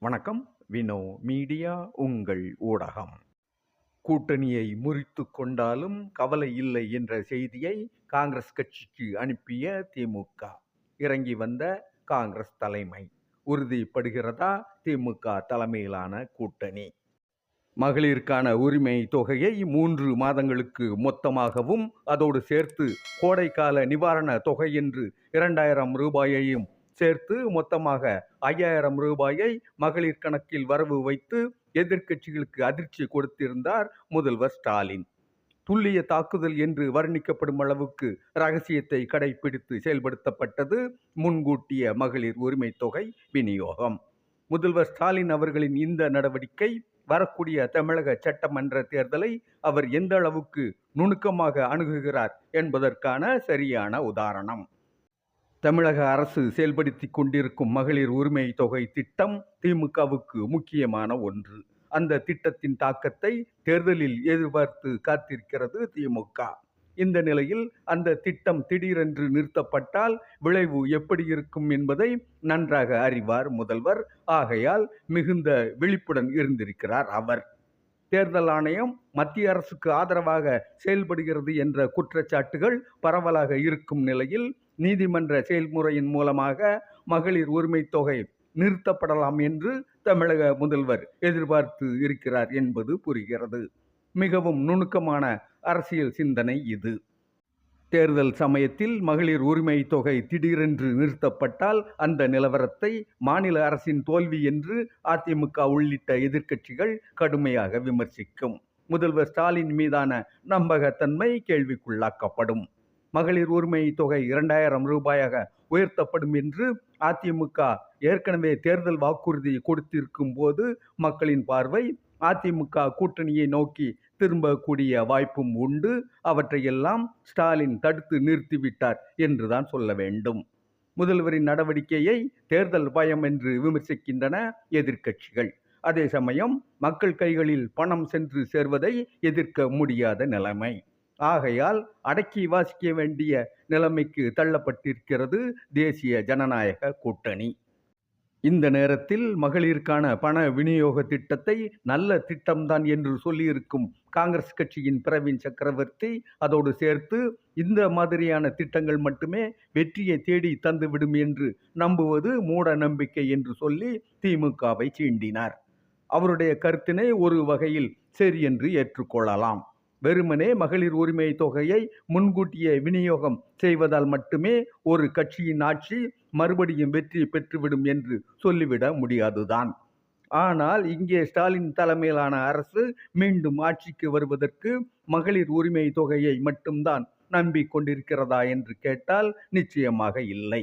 வணக்கம். வினோ மீடியா உங்கள் ஊடகம். கூட்டணியை முறித்துக் கொண்டாலும் கவலை இல்லை என்ற செய்தியை காங்கிரஸ் கட்சிக்கு அனுப்பிய திமுக. இறங்கி வந்த காங்கிரஸ் தலைமை உறுதிப்படுகிறதா திமுக தலைமையிலான கூட்டணி? மகளிருக்கான உரிமை தொகையை 3 மாதங்களுக்கு மொத்தமாகவும் அதோடு சேர்த்து கோடைக்கால நிவாரண தொகை என்று 2000 ரூபாயையும் சேர்த்து மொத்தமாக 5000 ரூபாயை மகளிர் கணக்கில் வரவு வைத்து எதிர்க்கட்சிகளுக்கு அதிர்ச்சி கொடுத்திருந்தார் முதல்வர் ஸ்டாலின். துல்லிய தாக்குதல் என்று வர்ணிக்கப்படும் அளவுக்கு ரகசியத்தை கடைபிடித்து செயல்படுத்தப்பட்டது முன்கூட்டிய மகளிர் உரிமை தொகை விநியோகம். முதல்வர் ஸ்டாலின் அவர்களின் இந்த நடவடிக்கை வரக்கூடிய தமிழக சட்டமன்ற தேர்தலை அவர் எந்த அளவுக்கு நுணுக்கமாக அணுகுகிறார் என்பதற்கான சரியான உதாரணம். தமிழக அரசு செயல்படுத்தி கொண்டிருக்கும் மகளிர் உரிமை தொகை திட்டம் திமுகவுக்கு முக்கியமான ஒன்று. அந்த திட்டத்தின் தாக்கத்தை தேர்தலில் எதிர்பார்த்து காத்திருக்கிறது திமுக. இந்த நிலையில் அந்த திட்டம் திடீரென்று நிறுத்தப்பட்டால் விளைவு எப்படி இருக்கும் என்பதை நன்றாக அறிவார் முதல்வர். ஆகையால் மிகுந்த விழிப்புடன் இருந்திருக்கிறார் அவர். தேர்தல் ஆணையம் மத்திய அரசுக்கு ஆதரவாக செயல்படுகிறது என்ற குற்றச்சாட்டுகள் பரவலாக இருக்கும் நிலையில் நீதிமன்ற செயல்முறையின் மூலமாக மகளிர் உரிமை தொகை நிறுத்தப்படலாம் என்று தமிழக முதல்வர் எதிர்பார்த்து இருக்கிறார் என்பது புரிகிறது. மிகவும் நுணுக்கமான அரசியல் சிந்தனை இது. தேர்தல் சமயத்தில் மகளிர் உரிமை தொகை திடீரென்று நிறுத்தப்பட்டால் அந்த நிலவரத்தை மாநில அரசின் தோல்வி என்று அதிமுக உள்ளிட்ட எதிர்க்கட்சிகள் கடுமையாக விமர்சிக்கும். முதல்வர் ஸ்டாலின் மீதான நம்பகத்தன்மை கேள்விக்குள்ளாக்கப்படும். மகளிர் உரிமை தொகை 2000 ரூபாயாக உயர்த்தப்படும் என்று அதிமுக ஏற்கனவே தேர்தல் வாக்குறுதி கொடுத்திருக்கும் போது மக்களின் பார்வை அதிமுக கூட்டணியை நோக்கி திரும்பக்கூடிய வாய்ப்பும் உண்டு. அவற்றையெல்லாம் ஸ்டாலின் தடுத்து நிறுத்திவிட்டார் என்றுதான் சொல்ல வேண்டும். முதல்வரின் நடவடிக்கையை தேர்தல் பயம் என்று விமர்சிக்கின்றன எதிர்க்கட்சிகள். அதே சமயம் மக்கள் கைகளில் பணம் சென்று சேர்வதை எதிர்க்க முடியாத நிலைமை. ஆகையால் அடக்கி வாசிக்க வேண்டிய நிலைமைக்கு தள்ளப்பட்டிருக்கிறது தேசிய ஜனநாயக கூட்டணி. இந்த நேரத்தில் மகளிருக்கான பண விநியோக திட்டத்தை நல்ல திட்டம்தான் என்று சொல்லியிருக்கும் காங்கிரஸ் கட்சியின் பிரவீன் சக்கரவர்த்தி அதோடு சேர்த்து இந்த மாதிரியான திட்டங்கள் மட்டுமே வெற்றியை தேடி தந்துவிடும் என்று நம்புவது மூட நம்பிக்கை என்று சொல்லி திமுகவை சீண்டினார். அவருடைய கருத்தினை ஒரு வகையில் சரி என்று ஏற்றுக்கொள்ளலாம். வெறுமனே மகளிர் உரிமை தொகையை முன்கூட்டியே விநியோகம் செய்வதால் மட்டுமே ஒரு கட்சியின் ஆட்சி மறுபடியும் வெற்றி பெற்றுவிடும் என்று சொல்லிவிட முடியாதுதான். ஆனால் இங்கே ஸ்டாலின் தலைமையிலான அரசு மீண்டும் ஆட்சிக்கு வருவதற்கு மகளிர் உரிமை தொகையை மட்டும்தான் நம்பிக்கொண்டிருக்கிறதா என்று கேட்டால் நிச்சயமாக இல்லை.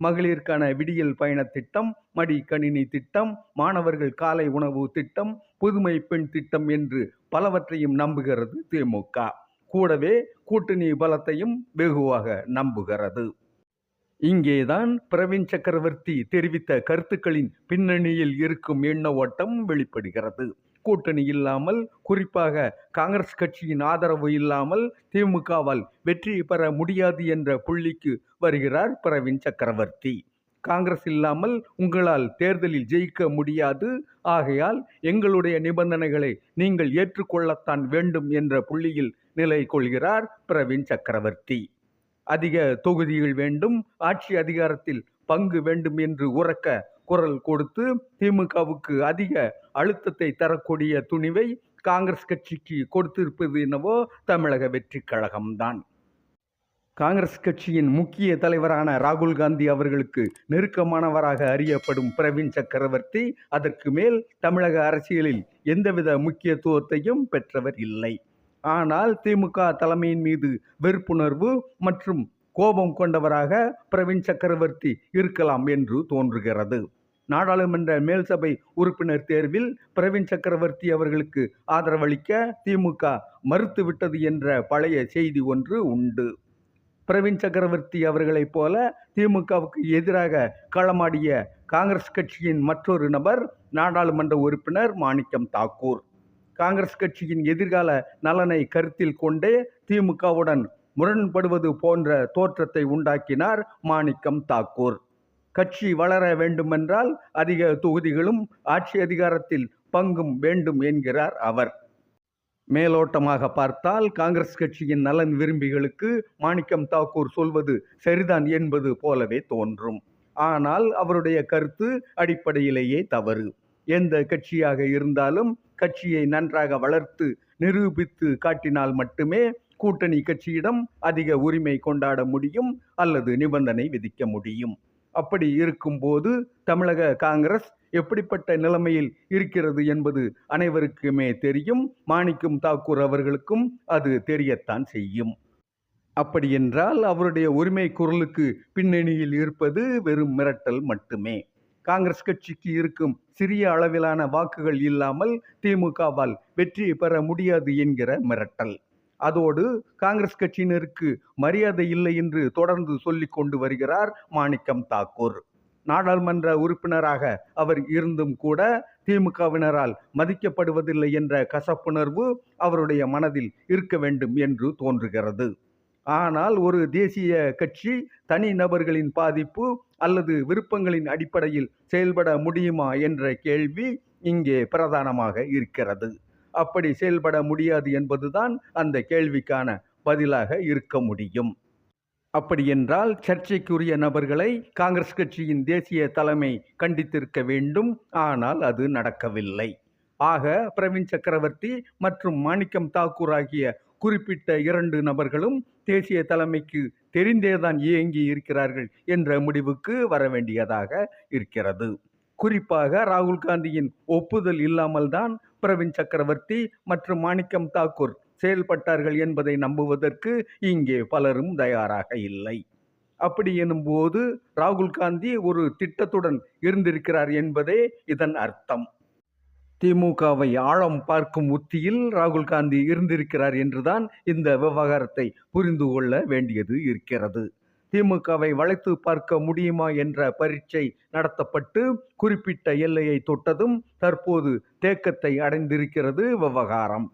மகளிருக்கான விடியல் பயண திட்டம், மடி கணினி திட்டம், மாணவர்கள் காலை உணவு திட்டம், புதுமை பெண் திட்டம் என்று பலவற்றையும் நம்புகிறது திமுக. கூடவே கூட்டணி பலத்தையும் வெகுவாக நம்புகிறது. இங்கேதான் பிரவீன் சக்கரவர்த்தி தெரிவித்த கருத்துக்களின் பின்னணியில் இருக்கும் எண்ண ஓட்டம் வெளிப்படுகிறது. கூட்டணி இல்லாமல், குறிப்பாக காங்கிரஸ் கட்சியின் ஆதரவு இல்லாமல் திமுகவால் வெற்றி பெற முடியாது என்ற புள்ளிக்கு வருகிறார் பிரவீன் சக்கரவர்த்தி. காங்கிரஸ் இல்லாமல் உங்களால் தேர்தலில் ஜெயிக்க முடியாது. ஆகையால் எங்களுடைய நிபந்தனைகளை நீங்கள் ஏற்றுக்கொள்ளத்தான் வேண்டும் என்ற புள்ளியில் நிலை கொள்கிறார் பிரவீன் சக்கரவர்த்தி. அதிக தொகுதிகள் வேண்டும், ஆட்சி அதிகாரத்தில் பங்கு வேண்டும் என்று உரக்க குரல் கொடுத்து திமுகவுக்கு அதிக அழுத்தத்தை தரக்கூடிய துணிவை காங்கிரஸ் கட்சிக்கு கொடுத்திருப்பது என்னவோ தமிழக வெற்றி கழகம்தான். காங்கிரஸ் கட்சியின் முக்கிய தலைவரான ராகுல் காந்தி அவர்களுக்கு நெருக்கமானவராக அறியப்படும் பிரவீன் சக்கரவர்த்தி அதற்கு மேல் தமிழக அரசியலில் எந்தவித முக்கியத்துவத்தையும் பெற்றவர் இல்லை. ஆனால் திமுக தலைமையின் மீது வெறுப்புணர்வு மற்றும் கோபம் கொண்டவராக பிரவீன் சக்கரவர்த்தி இருக்கலாம் என்று தோன்றுகிறது. நாடாளுமன்ற மேல்சபை உறுப்பினர் தேர்வில் பிரவீன் சக்கரவர்த்தி அவர்களுக்கு ஆதரவளிக்க திமுக மறுத்துவிட்டது என்ற பழைய செய்தி ஒன்று உண்டு. பிரவீன் சக்கரவர்த்தி அவர்களைப் போல திமுகவுக்கு எதிராக களமாடிய காங்கிரஸ் கட்சியின் மற்றொரு நபர் நாடாளுமன்ற உறுப்பினர் மாணிக்கம் தாக்கூர். காங்கிரஸ் கட்சியின் எதிர்கால நலனை கருத்தில் கொண்டே திமுகவுடன் முரண்படுவது போன்ற தோற்றத்தை உண்டாக்கினார் மாணிக்கம் தாக்கூர். கட்சி வளர வேண்டுமென்றால் அதிக தொகுதிகளும் ஆட்சி அதிகாரத்தில் பங்கும் வேண்டும் என்கிறார் அவர். மேலோட்டமாக பார்த்தால் காங்கிரஸ் கட்சியின் நலன் விரும்பிகளுக்கு மாணிக்கம் தாக்கூர் சொல்வது சரிதான் என்பது போலவே தோன்றும். ஆனால் அவருடைய கருத்து அடிப்படையிலேயே தவறு. எந்த கட்சியாக இருந்தாலும் கட்சியை நன்றாக வளர்த்து நிரூபித்து காட்டினால் மட்டுமே கூட்டணி கட்சியிடம் அதிக உரிமை கொண்டாட முடியும் அல்லது நிபந்தனை விதிக்க முடியும். அப்படி இருக்கும்போது தமிழக காங்கிரஸ் எப்படிப்பட்ட நிலைமையில் இருக்கிறது என்பது அனைவருக்குமே தெரியும். மாணிக்கம் தாக்கூர் அவர்களுக்கும் அது தெரியத்தான் செய்யும். அப்படியென்றால் அவருடைய உரிமை குரலுக்கு பின்னணியில் இருப்பது வெறும் மிரட்டல் மட்டுமே. காங்கிரஸ் கட்சிக்கு இருக்கும் சிறிய அளவிலான வாக்குகள் இல்லாமல் திமுகவால் வெற்றி பெற முடியாது என்கிற மிரட்டல். அதோடு காங்கிரஸ் கட்சியினருக்கு மரியாதை இல்லை என்று தொடர்ந்து சொல்லிக் கொண்டு வருகிறார் மாணிக்கம் தாக்கூர். நாடாளுமன்ற உறுப்பினராக அவர் இருந்தும் கூட திமுகவினரால் மதிக்கப்படுவதில்லை என்ற கசப்புணர்வு அவருடைய மனதில் இருக்க வேண்டும் என்று தோன்றுகிறது. ஆனால் ஒரு தேசிய கட்சி தனி நபர்களின் பாதிப்பு அல்லது விருப்பங்களின் அடிப்படையில் செயல்பட முடியுமா என்ற கேள்வி இங்கே பிரதானமாக இருக்கிறது. அப்படி செயல்பட முடியாது என்பதுதான் அந்த கேள்விக்கான பதிலாக இருக்க முடியும். அப்படியென்றால் சர்ச்சைக்குரிய நபர்களை காங்கிரஸ் கட்சியின் தேசிய தலைமை கண்டித்திருக்க வேண்டும். ஆனால் அது நடக்கவில்லை. ஆக பிரவீன் சக்கரவர்த்தி மற்றும் மாணிக்கம் தாக்கூர் ஆகிய குறிப்பிட்ட 2 நபர்களும் தேசிய தலைமைக்கு தெரிந்தேதான் இயங்கி இருக்கிறார்கள் என்ற முடிவுக்கு வர வேண்டியதாக இருக்கிறது. குறிப்பாக ராகுல் காந்தியின் ஒப்புதல் இல்லாமல் தான் பிரவீன் சக்கரவர்த்தி மற்றும் மாணிக்கம் தாக்கூர் செயல்பட்டார்கள் என்பதை நம்புவதற்கு இங்கே பலரும் தயாராக இல்லை. அப்படி எனும்போது ராகுல் காந்தி ஒரு திட்டத்துடன் இருந்திருக்கிறார் என்பதே இதன் அர்த்தம். திமுகவை ஆழம் பார்க்கும் உத்தியில் ராகுல் காந்தி இருந்திருக்கிறார் என்றுதான் இந்த விவகாரத்தை புரிந்து கொள்ள வேண்டியது இருக்கிறது. திமுகவை வளைத்து பார்க்க முடியுமா என்ற பரீட்சை நடத்தப்பட்டு குறிப்பிட்ட எல்லையை தொட்டதும் தற்போது தேக்கத்தை அடைந்திருக்கிறது விவகாரம்.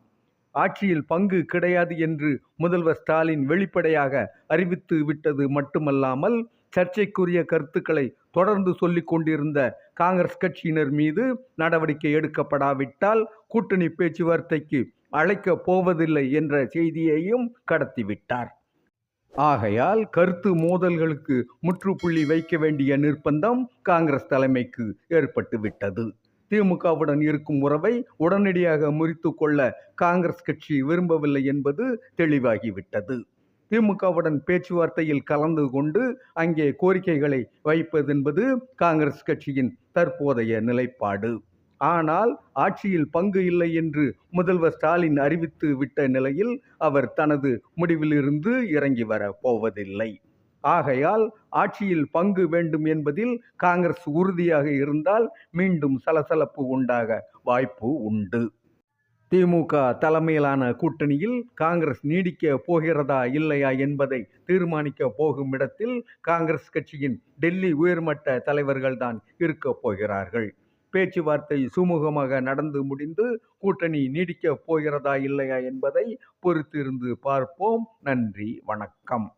ஆட்சியில் பங்கு கிடையாது என்று முதல்வர் ஸ்டாலின் வெளிப்படையாக அறிவித்து விட்டது மட்டுமல்லாமல் சர்ச்சைக்குரிய கருத்துக்களை தொடர்ந்து சொல்லிக் கொண்டிருந்த காங்கிரஸ் கட்சியினர் மீது நடவடிக்கை எடுக்கப்படாவிட்டால் கூட்டணி பேச்சுவார்த்தைக்கு அழைக்கப் போவதில்லை என்ற செய்தியையும் கடத்திவிட்டார். ஆகையால் கருத்து மோதல்களுக்கு முற்றுப்புள்ளி வைக்க வேண்டிய நிர்பந்தம் காங்கிரஸ் தலைமைக்கு ஏற்பட்டுவிட்டது. திமுகவுடன் இருக்கும் உறவை உடனடியாக முறித்து கொள்ள காங்கிரஸ் கட்சி விரும்பவில்லை என்பது தெளிவாகிவிட்டது. திமுகவுடன் பேச்சுவார்த்தையில் கலந்து கொண்டு அங்கே கோரிக்கைகளை வைப்பதென்பது காங்கிரஸ் கட்சியின் தற்போதைய நிலைப்பாடு. ஆனால் ஆட்சியில் பங்கு இல்லை என்று முதல்வர் ஸ்டாலின் அறிவித்து விட்ட நிலையில் அவர் தனது முடிவிலிருந்து இறங்கி வர போவதில்லை. ஆகையால் ஆட்சியில் பங்கு வேண்டும் என்பதில் காங்கிரஸ் உறுதியாக இருந்தால் மீண்டும் சலசலப்பு உண்டாக வாய்ப்பு உண்டு. திமுக தலைமையிலான கூட்டணியில் காங்கிரஸ் நீடிக்க போகிறதா இல்லையா என்பதை தீர்மானிக்க போகும் இடத்தில் காங்கிரஸ் கட்சியின் டெல்லி உயர்மட்ட தலைவர்கள்தான் இருக்க போகிறார்கள். பேச்சுவார்த்தை சுமூகமாக நடந்து முடிந்து கூட்டணி நீடிக்க போகிறதா இல்லையா என்பதை பொறுத்திருந்து பார்ப்போம். நன்றி, வணக்கம்.